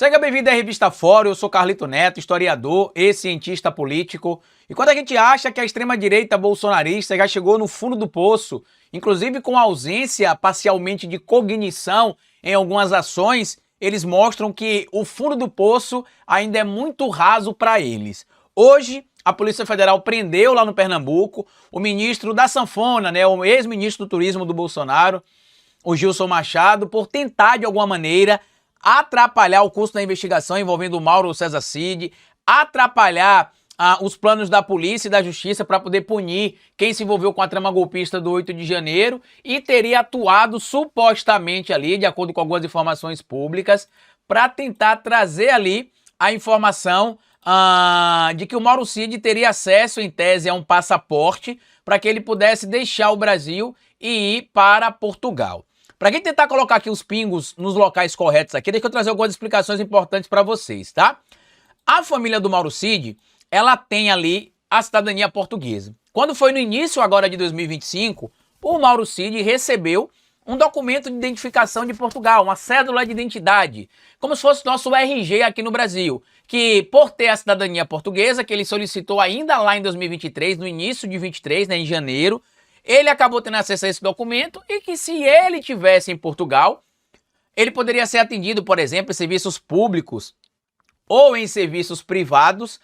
Seja bem-vindo à Revista Fórum, eu sou Carlito Neto, historiador e cientista político. E quando a gente acha que a extrema-direita bolsonarista já chegou no fundo do poço, inclusive com ausência parcialmente de cognição em algumas ações, eles mostram que o fundo do poço ainda é muito raso para eles. Hoje, a Polícia Federal prendeu lá no Pernambuco o ministro da Sanfona, o ex-ministro do Turismo do Bolsonaro, o Gilson Machado, por tentar de alguma maneira atrapalhar o curso da investigação envolvendo o Mauro César Cid, atrapalhar os planos da polícia e da justiça para poder punir quem se envolveu com a trama golpista do 8 de janeiro e teria atuado supostamente ali, de acordo com algumas informações públicas, para tentar trazer ali a informação de que o Mauro Cid teria acesso, em tese, a um passaporte para que ele pudesse deixar o Brasil e ir para Portugal. Para quem tentar colocar aqui os pingos nos locais corretos aqui, deixa eu trazer algumas explicações importantes para vocês, tá? A família do Mauro Cid, ela tem ali a cidadania portuguesa. Quando foi no início agora de 2025, o Mauro Cid recebeu um documento de identificação de Portugal, uma cédula de identidade, como se fosse nosso RG aqui no Brasil, que por ter a cidadania portuguesa, que ele solicitou ainda lá em 2023, no início de 23, em janeiro, ele acabou tendo acesso a esse documento e que se ele tivesse em Portugal, ele poderia ser atendido, por exemplo, em serviços públicos ou em serviços privados,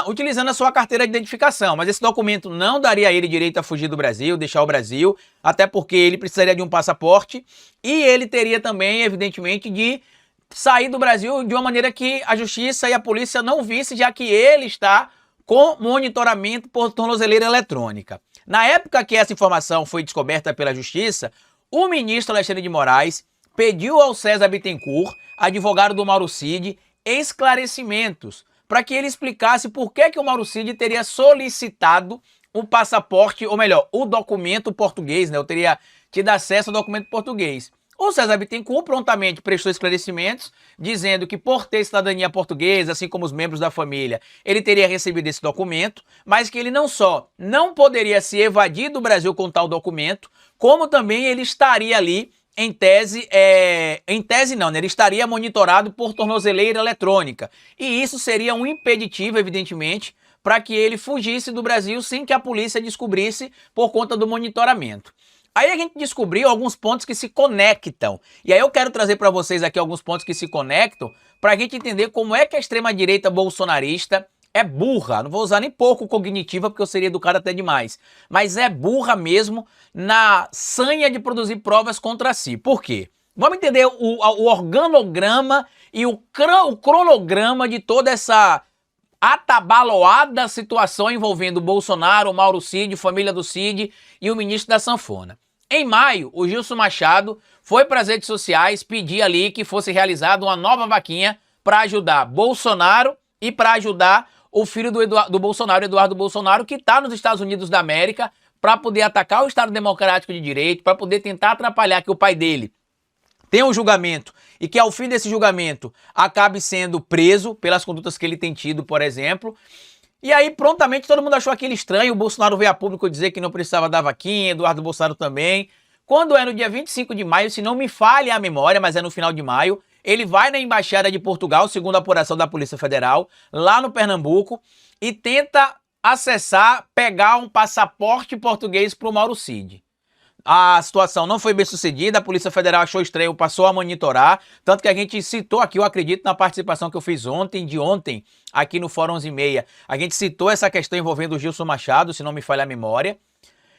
utilizando a sua carteira de identificação. Mas esse documento não daria a ele direito a fugir do Brasil, deixar o Brasil, até porque ele precisaria de um passaporte e ele teria também, evidentemente, de sair do Brasil de uma maneira que a justiça e a polícia não vissem, já que ele está com monitoramento por tornozeleira eletrônica. Na época que essa informação foi descoberta pela Justiça, o ministro Alexandre de Moraes pediu ao César Bittencourt, advogado do Mauro Cid, esclarecimentos para que ele explicasse por que o Mauro Cid teria solicitado o passaporte, ou melhor, o documento português, eu teria tido acesso ao documento português. O César Bittencourt prontamente prestou esclarecimentos, dizendo que por ter cidadania portuguesa, assim como os membros da família, ele teria recebido esse documento, mas que ele não só não poderia se evadir do Brasil com tal documento, como também ele estaria ali, em tese não, ele estaria monitorado por tornozeleira eletrônica. E isso seria um impeditivo, evidentemente, para que ele fugisse do Brasil sem que a polícia descobrisse por conta do monitoramento. Aí a gente descobriu alguns pontos que se conectam. E aí eu quero trazer para vocês aqui alguns pontos que se conectam para a gente entender como é que a extrema-direita bolsonarista é burra. Não vou usar nem pouco cognitiva porque eu seria educado até demais. Mas é burra mesmo na sanha de produzir provas contra si. Por quê? Vamos entender o organograma e o cronograma de toda essa atabaloada situação envolvendo Bolsonaro, Mauro Cid, família do Cid e o ministro da Sanfona. Em maio, o Gilson Machado foi para as redes sociais pedir ali que fosse realizada uma nova vaquinha para ajudar Bolsonaro e para ajudar o filho do Bolsonaro, Eduardo Bolsonaro, que está nos Estados Unidos da América, para poder atacar o Estado Democrático de Direito, para poder tentar atrapalhar que o pai dele tenha um julgamento e que ao fim desse julgamento acabe sendo preso pelas condutas que ele tem tido, por exemplo. E aí prontamente todo mundo achou aquilo estranho, o Bolsonaro veio a público dizer que não precisava da vaquinha, Eduardo Bolsonaro também. Quando é no dia 25 de maio, se não me falha a memória, mas é no final de maio, ele vai na Embaixada de Portugal, segundo a apuração da Polícia Federal, lá no Pernambuco, e tenta acessar, pegar um passaporte português para o Mauro Cid. A situação não foi bem sucedida, a Polícia Federal achou estranho, passou a monitorar, tanto que a gente citou aqui, eu acredito, na participação que eu fiz ontem, aqui no Fórum 11h30, a gente citou essa questão envolvendo o Gilson Machado, se não me falha a memória.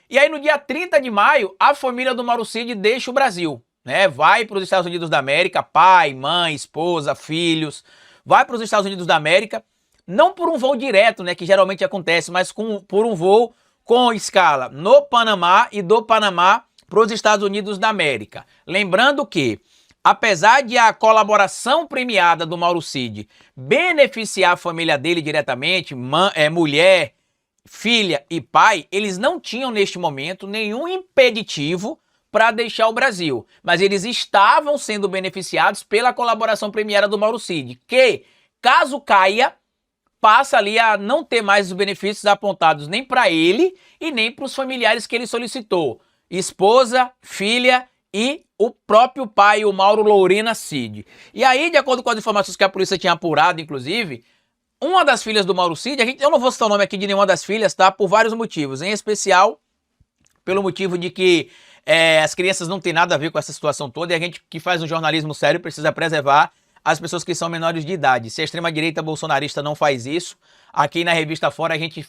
E aí no dia 30 de maio, a família do Mauro Cid deixa o Brasil, vai para os Estados Unidos da América, pai, mãe, esposa, filhos, vai para os Estados Unidos da América, não por um voo direto, que geralmente acontece, mas por um voo com escala no Panamá e do Panamá para os Estados Unidos da América. Lembrando que, apesar de a colaboração premiada do Mauro Cid beneficiar a família dele diretamente, mulher, filha e pai, eles não tinham neste momento nenhum impeditivo para deixar o Brasil. Mas eles estavam sendo beneficiados pela colaboração premiada do Mauro Cid, que, caso caia, passa ali a não ter mais os benefícios apontados nem para ele e nem para os familiares que ele solicitou. Esposa, filha e o próprio pai, o Mauro Lourena Cid. E aí, de acordo com as informações que a polícia tinha apurado, inclusive, uma das filhas do Mauro Cid, eu não vou citar o nome aqui de nenhuma das filhas, tá? Por vários motivos, em especial pelo motivo de que as crianças não têm nada a ver com essa situação toda e a gente que faz um jornalismo sério precisa preservar as pessoas que são menores de idade. Se a extrema-direita bolsonarista não faz isso, aqui na Revista Fora a gente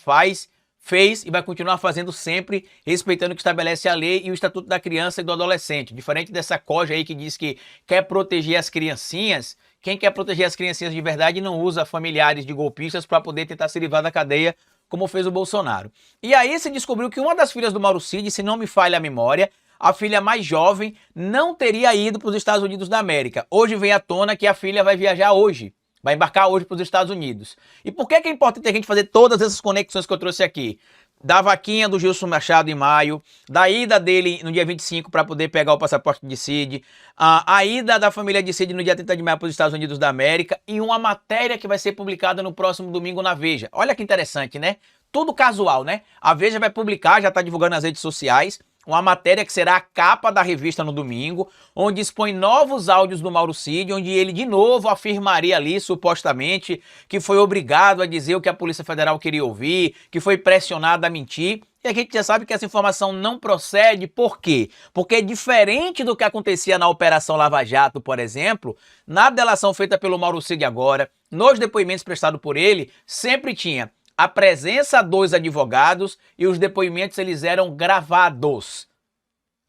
fez e vai continuar fazendo sempre, respeitando o que estabelece a lei e o Estatuto da Criança e do Adolescente. Diferente dessa coja aí que diz que quer proteger as criancinhas, quem quer proteger as criancinhas de verdade não usa familiares de golpistas para poder tentar se livrar da cadeia, como fez o Bolsonaro. E aí se descobriu que uma das filhas do Mauro Cid, se não me falha a memória, a filha mais jovem, não teria ido para os Estados Unidos da América. Hoje vem à tona que a filha vai viajar hoje. Vai embarcar hoje para os Estados Unidos. E por que é importante a gente fazer todas essas conexões que eu trouxe aqui? Da vaquinha do Gilson Machado em maio, da ida dele no dia 25 para poder pegar o passaporte de Cid, a ida da família de Cid no dia 30 de maio para os Estados Unidos da América e uma matéria que vai ser publicada no próximo domingo na Veja. Olha que interessante, né? Tudo casual, né? A Veja vai publicar, já está divulgando nas redes sociais, uma matéria que será a capa da revista no domingo, onde expõe novos áudios do Mauro Cid, onde ele de novo afirmaria ali, supostamente, que foi obrigado a dizer o que a Polícia Federal queria ouvir, que foi pressionado a mentir. E a gente já sabe que essa informação não procede, por quê? Porque diferente do que acontecia na Operação Lava Jato, por exemplo, na delação feita pelo Mauro Cid agora, nos depoimentos prestados por ele, sempre tinha a presença dos advogados e os depoimentos eles eram gravados,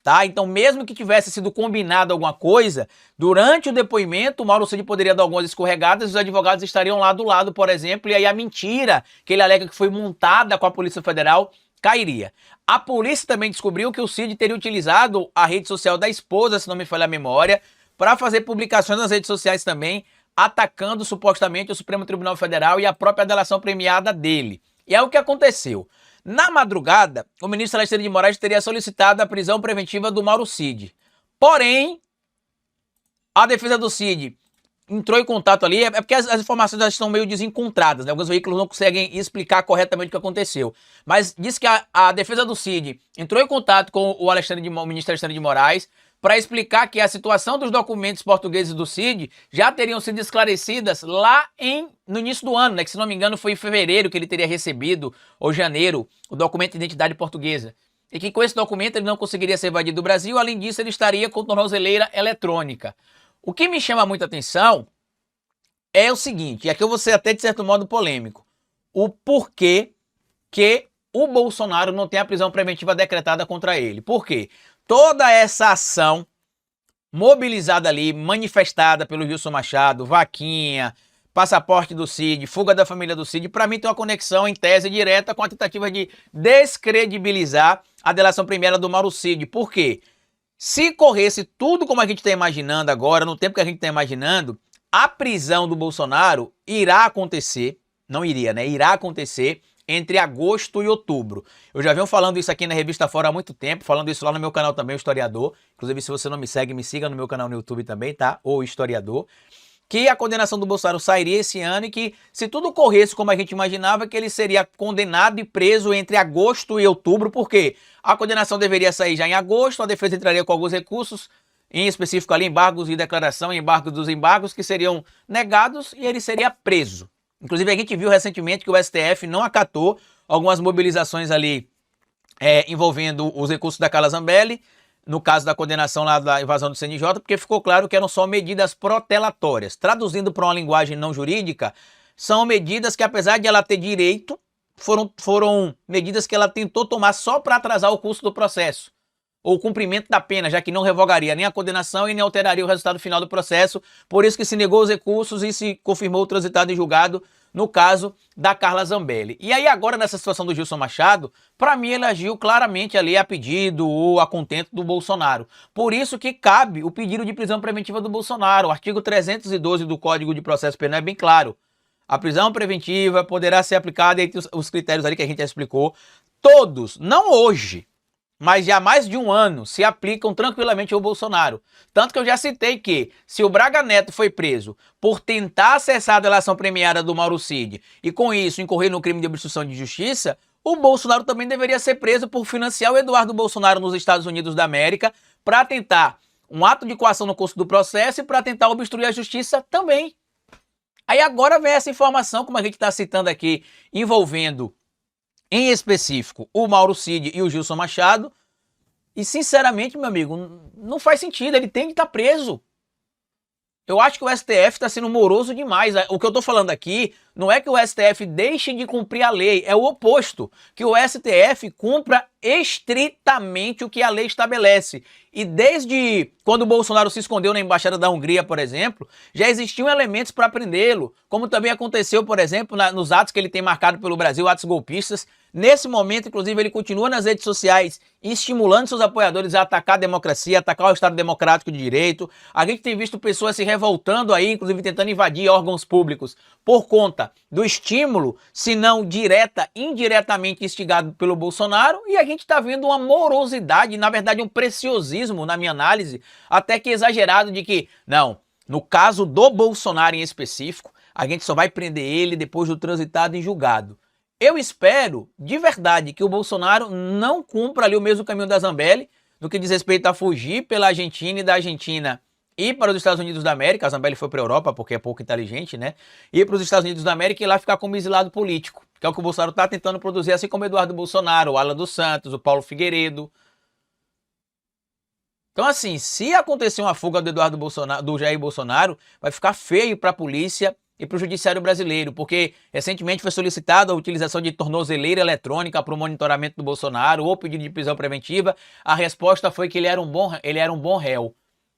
tá? Então mesmo que tivesse sido combinado alguma coisa, durante o depoimento o Mauro Cid poderia dar algumas escorregadas e os advogados estariam lá do lado, por exemplo, e aí a mentira que ele alega que foi montada com a Polícia Federal cairia. A polícia também descobriu que o Cid teria utilizado a rede social da esposa, se não me falha a memória, para fazer publicações nas redes sociais também, atacando supostamente o Supremo Tribunal Federal e a própria delação premiada dele. E é o que aconteceu. Na madrugada, o ministro Alexandre de Moraes teria solicitado a prisão preventiva do Mauro Cid. Porém, a defesa do Cid entrou em contato ali, é porque as informações já estão meio desencontradas, né? Alguns veículos não conseguem explicar corretamente o que aconteceu. Mas diz que a defesa do Cid entrou em contato com o ministro Alexandre de Moraes, para explicar que a situação dos documentos portugueses do Cid já teriam sido esclarecidas lá no início do ano, né? Que se não me engano foi em fevereiro que ele teria recebido, ou janeiro, o documento de identidade portuguesa. E que com esse documento ele não conseguiria ser evadido do Brasil, além disso ele estaria com tornozeleira eletrônica. O que me chama muita atenção é o seguinte, e aqui eu vou ser até de certo modo polêmico, o porquê que o Bolsonaro não tem a prisão preventiva decretada contra ele. Por quê? Toda essa ação mobilizada ali, manifestada pelo Gilson Machado, vaquinha, passaporte do Cid, fuga da família do Cid, para mim tem uma conexão em tese direta com a tentativa de descredibilizar a delação premiada do Mauro Cid. Por quê? Se corresse tudo como a gente está imaginando agora, no tempo que a gente está imaginando, a prisão do Bolsonaro irá acontecer, não iria, né? Irá acontecer entre agosto e outubro. Eu já venho falando isso aqui na Revista Fora há muito tempo, falando isso lá no meu canal também, o Historiador. Inclusive, se você não me segue, me siga no meu canal no YouTube também, tá? O Historiador. Que a condenação do Bolsonaro sairia esse ano e que, se tudo corresse como a gente imaginava, que ele seria condenado e preso entre agosto e outubro, porque a condenação deveria sair já em agosto, a defesa entraria com alguns recursos, em específico ali embargos e declaração, embargos dos embargos, que seriam negados e ele seria preso. Inclusive a gente viu recentemente que o STF não acatou algumas mobilizações ali envolvendo os recursos da Carla Zambelli, no caso da condenação lá da invasão do CNJ, porque ficou claro que eram só medidas protelatórias. Traduzindo para uma linguagem não jurídica, são medidas que apesar de ela ter direito, foram medidas que ela tentou tomar só para atrasar o curso do processo, ou o cumprimento da pena, já que não revogaria nem a condenação e nem alteraria o resultado final do processo, por isso que se negou os recursos e se confirmou o transitado em julgado no caso da Carla Zambelli. E aí agora nessa situação do Gilson Machado, para mim ele agiu claramente ali a pedido ou a contento do Bolsonaro. Por isso que cabe o pedido de prisão preventiva do Bolsonaro. O artigo 312 do Código de Processo Penal é bem claro. A prisão preventiva poderá ser aplicada entre os critérios ali que a gente já explicou. Todos, não hoje, mas já há mais de um ano, se aplicam tranquilamente ao Bolsonaro. Tanto que eu já citei que, se o Braga Neto foi preso por tentar acessar a delação premiada do Mauro Cid e com isso incorrer no crime de obstrução de justiça, o Bolsonaro também deveria ser preso por financiar o Eduardo Bolsonaro nos Estados Unidos da América para tentar um ato de coação no curso do processo e para tentar obstruir a justiça também. Aí agora vem essa informação, como a gente está citando aqui, envolvendo, em específico, o Mauro Cid e o Gilson Machado. E, sinceramente, meu amigo, não faz sentido, ele tem que estar preso. Eu acho que o STF está sendo moroso demais. O que eu estou falando aqui não é que o STF deixe de cumprir a lei, é o oposto. Que o STF cumpra estritamente o que a lei estabelece. E desde quando o Bolsonaro se escondeu na Embaixada da Hungria, por exemplo, já existiam elementos para prendê-lo, como também aconteceu, por exemplo, nos atos que ele tem marcado pelo Brasil, atos golpistas. Nesse momento, inclusive, ele continua nas redes sociais estimulando seus apoiadores a atacar a democracia, atacar o Estado Democrático de Direito. A gente tem visto pessoas se revoltando aí, inclusive tentando invadir órgãos públicos por conta do estímulo, se não direta, indiretamente instigado pelo Bolsonaro. E a gente está vendo uma morosidade, na verdade um preciosismo, na minha análise, até que exagerado de que, não, no caso do Bolsonaro em específico, a gente só vai prender ele depois do transitado em julgado. Eu espero, de verdade, que o Bolsonaro não cumpra ali o mesmo caminho da Zambelli, no que diz respeito a fugir pela Argentina e da Argentina ir para os Estados Unidos da América. A Zambelli foi para a Europa porque é pouco inteligente, né? Ir para os Estados Unidos da América e lá ficar como exilado político, que é o que o Bolsonaro está tentando produzir, assim como o Eduardo Bolsonaro, o Alan dos Santos, o Paulo Figueiredo. Então, assim, se acontecer uma fuga do Eduardo Bolsonaro, do Jair Bolsonaro, vai ficar feio para a polícia e para o judiciário brasileiro, porque recentemente foi solicitada a utilização de tornozeleira eletrônica para o monitoramento do Bolsonaro ou pedido de prisão preventiva. A resposta foi que ele era um bom réu.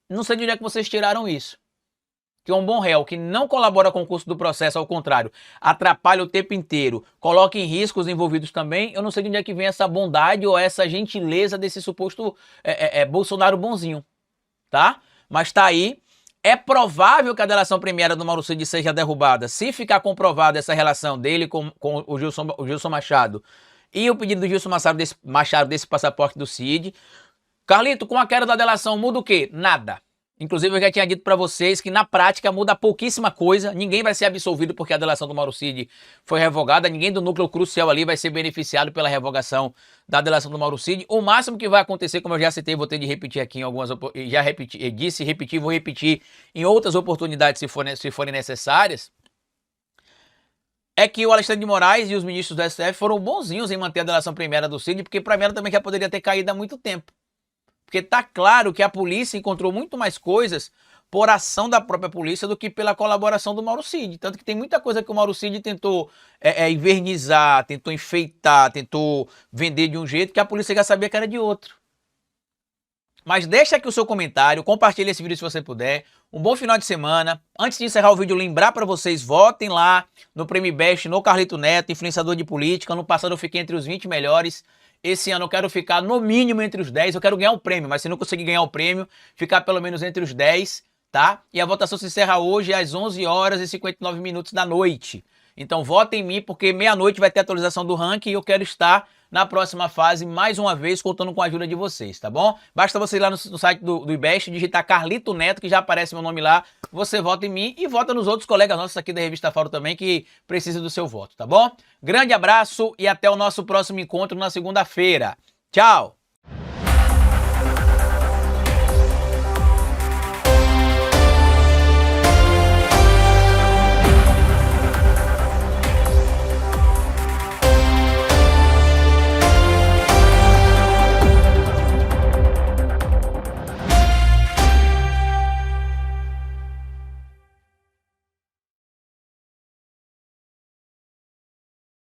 Não sei de onde é que vocês tiraram isso. Que é um bom réu, que não colabora com o curso do processo, ao contrário, atrapalha o tempo inteiro, coloca em risco os envolvidos também. Eu não sei de onde é que vem essa bondade ou essa gentileza desse suposto Bolsonaro bonzinho, tá? Mas tá aí. É provável que a delação premiada do Mauro Cid seja derrubada se ficar comprovada essa relação dele com o Gilson Machado e o pedido do Gilson Machado desse passaporte do Cid. Carlito, com a queda da delação muda o quê? Nada. Inclusive eu já tinha dito para vocês que na prática muda pouquíssima coisa, ninguém vai ser absolvido porque a delação do Mauro Cid foi revogada, ninguém do núcleo crucial ali vai ser beneficiado pela revogação da delação do Mauro Cid. O máximo que vai acontecer, como eu já citei, vou ter de repetir aqui em algumas, já repeti, disse, repetir, vou repetir em outras oportunidades se forem necessárias, é que o Alexandre de Moraes e os ministros do STF foram bonzinhos em manter a delação premiada do Cid, porque para mim ela também já poderia ter caído há muito tempo. Porque tá claro que a polícia encontrou muito mais coisas por ação da própria polícia do que pela colaboração do Mauro Cid. Tanto que tem muita coisa que o Mauro Cid tentou invernizar, tentou enfeitar, tentou vender de um jeito que a polícia já sabia que era de outro. Mas deixa aqui o seu comentário, compartilhe esse vídeo se você puder. Um bom final de semana. Antes de encerrar o vídeo, lembrar para vocês, votem lá no Prêmio Best, no Carlito Neto, influenciador de política. Ano passado eu fiquei entre os 20 melhores. Esse ano eu quero ficar no mínimo entre os 10, eu quero ganhar o prêmio, mas se não conseguir ganhar o prêmio, ficar pelo menos entre os 10, tá? E a votação se encerra hoje às 11h59 da noite. Então votem em mim, porque meia-noite vai ter atualização do ranking e eu quero estar na próxima fase, mais uma vez, contando com a ajuda de vocês, tá bom? Basta você ir lá no site do IBEST, digitar Carlito Neto, que já aparece meu nome lá, você vota em mim e vota nos outros colegas nossos aqui da Revista Faro também, que precisam do seu voto, tá bom? Grande abraço e até o nosso próximo encontro na segunda-feira. Tchau!